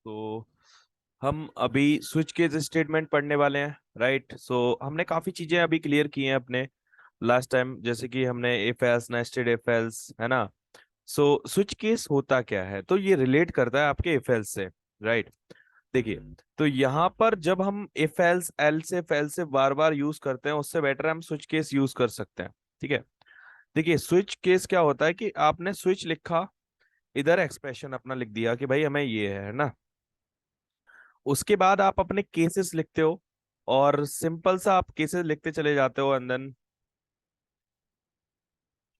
तो हम अभी स्विच केस स्टेटमेंट पढ़ने वाले हैं, राइट। सो हमने काफी चीजें अभी क्लियर की हैं अपने लास्ट टाइम, जैसे कि हमने if else, nested if else, है ना। सो स्विच केस होता क्या है, तो ये रिलेट करता है आपके इफ एल्स से, राइट। देखिए, तो यहाँ पर जब हम इफ एल्स, एल से बार बार यूज करते हैं, उससे बेटर हम स्विच केस यूज कर सकते हैं, ठीक है। देखिए, स्विच केस क्या होता है कि आपने स्विच लिखा, इधर एक्सप्रेशन अपना लिख दिया कि भाई हमें ये है ना। उसके बाद आप अपने केसेस लिखते हो, और सिंपल सा आप केसेस लिखते चले जाते हो, एंड देन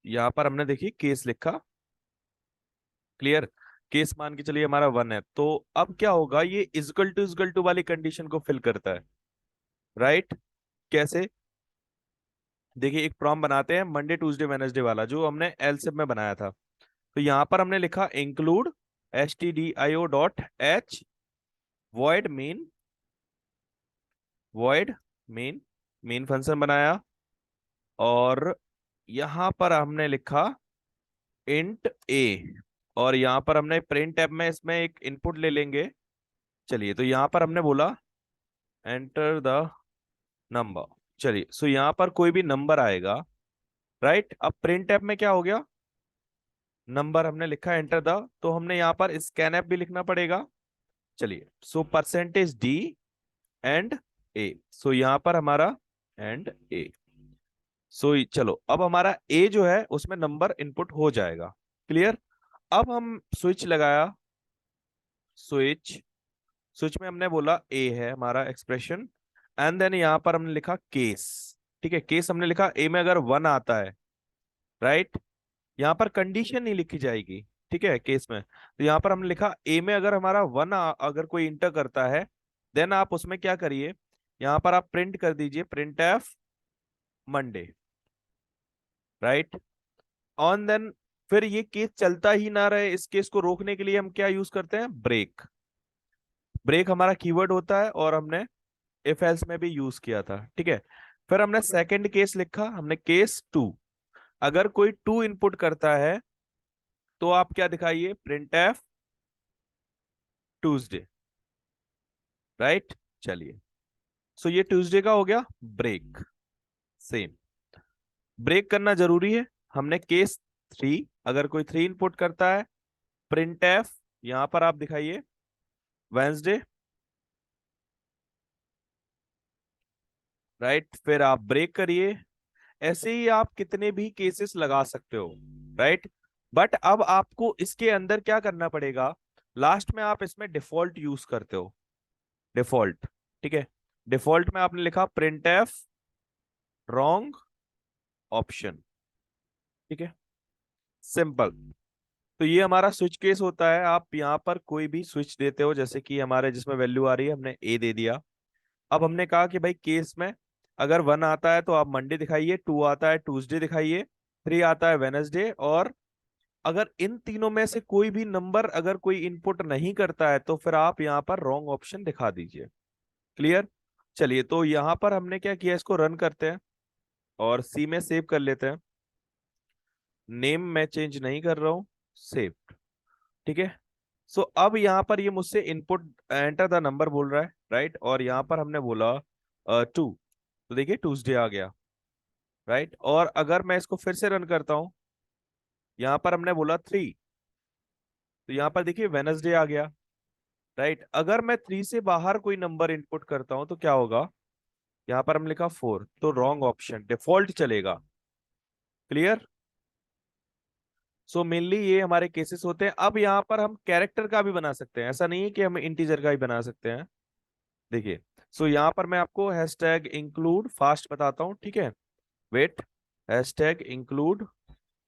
यहाँ पर हमने देखिए केस लिखा, क्लियर। केस मान के चलिए हमारा 1 है, तो अब क्या होगा, ये इजकल टू वाली कंडीशन को फिल करता है, राइट। कैसे? देखिए, एक प्रॉब्लम बनाते हैं मंडे ट्यूसडे वेनसडे वाला, जो हमने एलसेप में बनाया था। तो यहाँ पर हमने लिखा include stdio dot H void main, void main, main function बनाया। और यहाँ पर हमने लिखा इंट ए, और यहाँ पर हमने प्रिंट टैब में इसमें एक इनपुट ले लेंगे। चलिए, तो यहाँ पर हमने बोला एंटर द नंबर। चलिए, सो यहाँ पर कोई भी नंबर आएगा, राइट। अब प्रिंट टैब में क्या हो गया, नंबर हमने लिखा, एंटर द, तो हमने यहाँ पर स्कैन ऐप भी लिखना पड़ेगा। चलिए, सो परसेंटेज डी एंड ए, सो यहाँ पर हमारा एंड ए। सो चलो, अब हमारा ए जो है उसमें नंबर इनपुट हो जाएगा, क्लियर। अब हम स्विच लगाया, स्विच, स्विच में हमने बोला ए है हमारा एक्सप्रेशन, एंड देन यहाँ पर हमने लिखा केस, ठीक है। केस हमने लिखा ए में अगर 1 आता है, राइट, यहाँ पर कंडीशन नहीं लिखी जाएगी, ठीक है, केस में। तो यहाँ पर हमने लिखा ए में अगर हमारा 1 अगर कोई इंटर करता है, देन आप उसमें क्या करिए, यहाँ पर आप प्रिंट कर दीजिए print f Monday, right. On then, फिर ये केस चलता ही ना रहे, इस केस को रोकने के लिए हम क्या यूज करते हैं, ब्रेक। ब्रेक हमारा कीवर्ड होता है, और हमने इफ एल्स में भी यूज किया था, ठीक है। फिर हमने सेकंड केस लिखा, हमने केस 2, अगर कोई 2 इनपुट करता है तो आप क्या दिखाइए, प्रिंट एफ ट्यूजडे, राइट। चलिए, सो ये ट्यूसडे का हो गया ब्रेक। सेम, ब्रेक करना जरूरी है। हमने केस 3, अगर कोई 3 इनपुट करता है, प्रिंट एफ, यहां पर आप दिखाइए वेंसडे, राइट। फिर आप ब्रेक करिए। ऐसे ही आप कितने भी केसेस लगा सकते हो, राइट। बट अब आपको इसके अंदर क्या करना पड़ेगा, लास्ट में आप इसमें डिफॉल्ट यूज करते हो, डिफॉल्ट, ठीक है। डिफॉल्ट में आपने लिखा प्रिंट एफ रॉन्ग ऑप्शन, ठीक है, सिंपल। तो ये हमारा स्विच केस होता है। आप यहाँ पर कोई भी स्विच देते हो, जैसे कि हमारे जिसमें वैल्यू आ रही है, हमने ए दे दिया। अब हमने कहा कि भाई केस में अगर 1 आता है तो आप मंडे दिखाइए, 2 आता है ट्यूसडे दिखाइए, 3 आता है वेनसडे, और अगर इन तीनों में से कोई भी नंबर अगर कोई इनपुट नहीं करता है, तो फिर आप यहाँ पर रॉन्ग ऑप्शन दिखा दीजिए, क्लियर। चलिए, तो यहाँ पर हमने क्या किया, इसको रन करते हैं और सी में सेव कर लेते हैं। नेम मैं चेंज नहीं कर रहा हूँ, सेव, ठीक है। सो अब यहाँ पर ये मुझसे इनपुट एंटर द नंबर बोल रहा है, राइट। और यहाँ पर हमने बोला 2, तो देखिए ट्यूसडे आ गया, राइट। और अगर मैं इसको फिर से रन करता हूँ, यहाँ पर हमने बोला 3, तो यहाँ पर देखिए वेनसडे आ गया, राइट। अगर मैं 3 से बाहर कोई नंबर इनपुट करता हूँ तो क्या होगा, यहाँ पर हम लिखा 4, तो रॉन्ग ऑप्शन डिफॉल्ट चलेगा, क्लियर। सो मेनली ये हमारे केसेस होते हैं। अब यहाँ पर हम कैरेक्टर का भी बना सकते हैं, ऐसा नहीं है कि हम इंटीजर का ही बना सकते हैं। देखिए, सो यहाँ पर मैं आपको हैशटैग इंक्लूड फास्ट बताता हूँ, ठीक है। वेट, हैशटैग इंक्लूड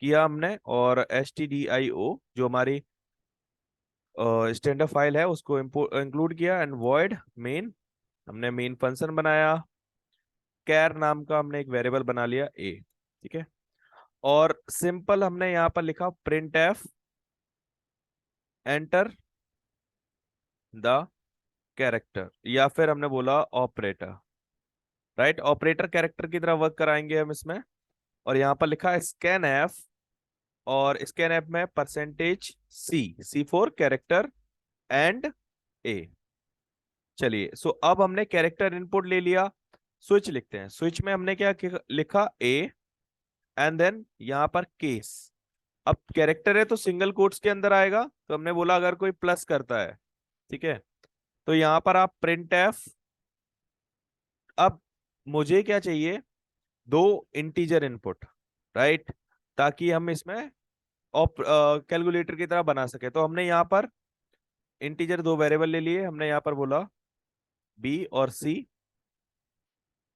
किया हमने, और stdio जो हमारी स्टैंडर्ड फाइल है उसको इंक्लूड किया, एंड वॉइड मेन, हमने मेन फंक्शन बनाया। कैर नाम का हमने एक वेरिएबल बना लिया ए, ठीक है। और सिंपल हमने यहाँ पर लिखा print F enter the character, या फिर हमने बोला ऑपरेटर, राइट। ऑपरेटर कैरेक्टर की तरह वर्क कराएंगे हम इसमें। और यहाँ पर लिखा स्कैन एफ, और स्कैन एफ में percentage c, c for character, and a. चलिए, सो अब हमने कैरेक्टर इनपुट ले लिया। स्विच लिखते हैं। स्विच में हमने क्या लिखा, ए, एंड देन यहां पर केस। अब कैरेक्टर है तो सिंगल कोट्स के अंदर आएगा, तो हमने बोला अगर कोई प्लस करता है, ठीक है, तो यहां पर आप प्रिंट एफ। अब मुझे क्या चाहिए, दो इंटीजर इनपुट, राइट, ताकि हम इसमें कैलकुलेटर की तरह बना सके। तो हमने यहाँ पर इंटीजर दो वेरिएबल ले लिए। हमने यहाँ पर बोला बी और सी,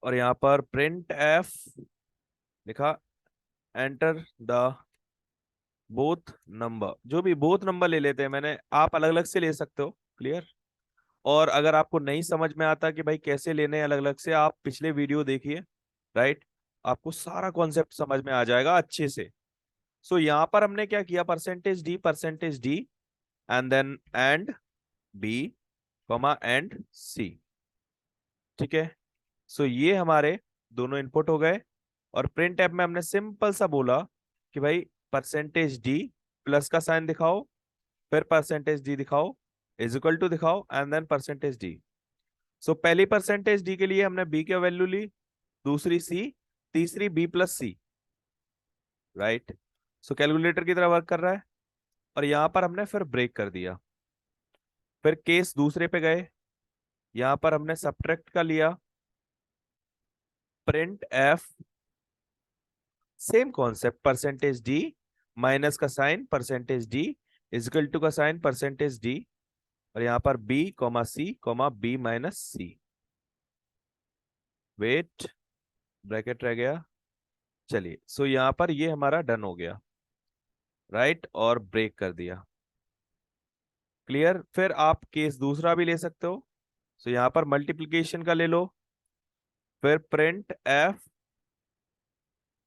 और यहाँ पर प्रिंट एफ लिखा, एंटर द बोथ नंबर। जो भी बोथ नंबर ले लेते हैं, मैंने, आप अलग अलग से ले सकते हो। क्लियर। और अगर आपको नहीं समझ में आता कि भाई कैसे लेने हैं अलग अलग से, आप पिछले वीडियो देखिए, राइट, आपको सारा कॉन्सेप्ट समझ में आ जाएगा अच्छे से। सो यहाँ पर हमने क्या किया, percentage d and then and b comma and c. ठीक है। सो ये हमारे दोनों इनपुट हो गए। और प्रिंट ऐप में हमने सिंपल सा बोला कि भाई परसेंटेज डी, प्लस का साइन दिखाओ, फिर परसेंटेज डी दिखाओ, इज इक्वल टू दिखाओ, एंड देन परसेंटेज डी। सो पहली परसेंटेज डी के लिए हमने बी की वैल्यू ली, दूसरी सी, तीसरी बी प्लस सी, राइट। सो कैलकुलेटर की तरह वर्क कर रहा है। और यहां पर हमने फिर ब्रेक कर दिया। फिर केस दूसरे पे गए, यहां पर हमने सब्ट्रैक्ट का लिया, printf, same concept, percentage d, minus का sign percentage d, equal to का साइन परसेंटेज डी, और यहां पर b comma c comma b minus c. Wait, bracket रह गया। चलिए, सो यहां पर ये हमारा डन हो गया, राइट, और ब्रेक कर दिया। क्लियर। फिर आप केस दूसरा भी ले सकते हो। सो यहां पर मल्टीप्लीकेशन का ले लो, फिर प्रिंट एफ,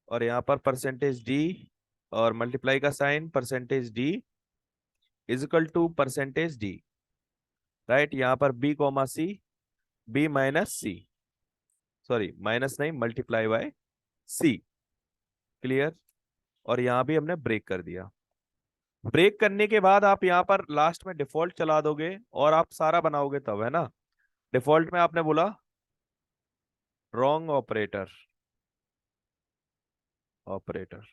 और यहां पर परसेंटेज डी, और मल्टीप्लाई का sign percentage d, equal to percentage d, right. यहां पर b comma c, b minus c, sorry minus नहीं, मल्टीप्लाई बाय सी। क्लियर। और यहां भी हमने ब्रेक कर दिया। ब्रेक करने के बाद आप यहां पर लास्ट में डिफॉल्ट चला दोगे और आप सारा बनाओगे तब, है ना। डिफॉल्ट में आपने बोला रॉन्ग ऑपरेटर, ऑपरेटर,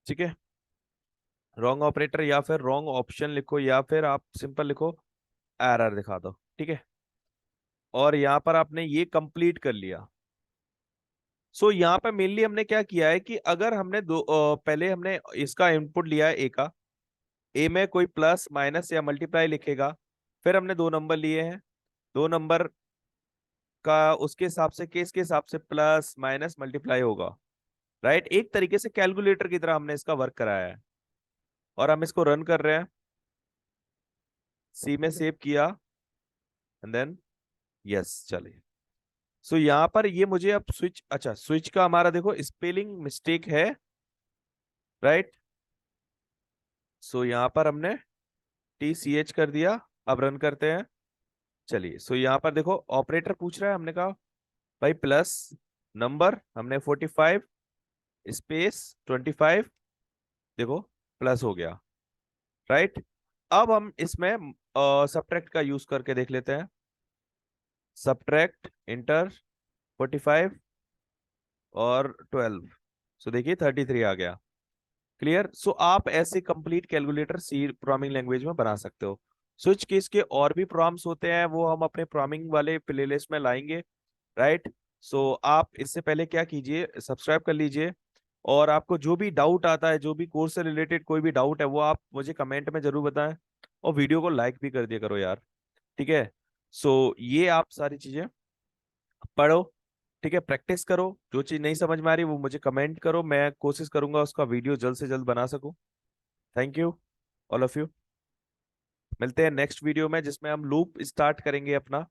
ठीक है, रॉन्ग ऑपरेटर, या फिर रॉन्ग ऑप्शन लिखो, या फिर आप सिंपल लिखो एरर दिखा दो, ठीक है। और यहां पर आपने ये कंप्लीट कर लिया। सो यहाँ पे मेनली हमने क्या किया है कि अगर हमने पहले हमने इसका इनपुट लिया है ए का, ए में कोई प्लस माइनस या मल्टीप्लाई लिखेगा, फिर हमने दो नंबर लिए हैं, दो नंबर का उसके हिसाब से, केस के हिसाब से प्लस माइनस मल्टीप्लाई होगा, राइट। एक तरीके से कैलकुलेटर की तरह हमने इसका वर्क कराया है। और हम इसको रन कर रहे हैं, सी में सेव किया, एंड देन यस, चलिए। सो यहाँ पर ये मुझे अब स्विच, अच्छा स्विच का हमारा देखो स्पेलिंग मिस्टेक है, राइट। सो यहाँ पर हमने TCH कर दिया। अब रन करते हैं। चलिए, सो यहाँ पर देखो ऑपरेटर पूछ रहा है, हमने कहा भाई प्लस नंबर, हमने 45 स्पेस 25, देखो प्लस हो गया, राइट। अब हम इसमें सब्ट्रैक्ट का यूज करके देख लेते हैं। सब्ट्रैक्ट इंटर 45 और 12, सो देखिए 33 आ गया। क्लियर। सो आप ऐसे complete calculator C programming language में बना सकते हो। स्विच केस के और भी प्रोग्राम्स होते हैं, वो हम अपने प्रोग्रामिंग वाले प्लेलिस्ट में लाएंगे, राइट। सो आप इससे पहले क्या कीजिए, सब्सक्राइब कर लीजिए। और आपको जो भी डाउट आता है, जो भी कोर्स से रिलेटेड कोई भी डाउट है, वो आप मुझे कमेंट में जरूर बताएं। और वीडियो को लाइक भी कर दिया करो यार, ठीक है। सो ये आप सारी चीजें पढ़ो, ठीक है, प्रैक्टिस करो। जो चीज नहीं समझ में आ रही वो मुझे कमेंट करो, मैं कोशिश करूंगा उसका वीडियो जल्द से जल्द बना सकूं। Thank you all of you. मिलते हैं नेक्स्ट वीडियो में, जिसमें हम लूप स्टार्ट करेंगे अपना।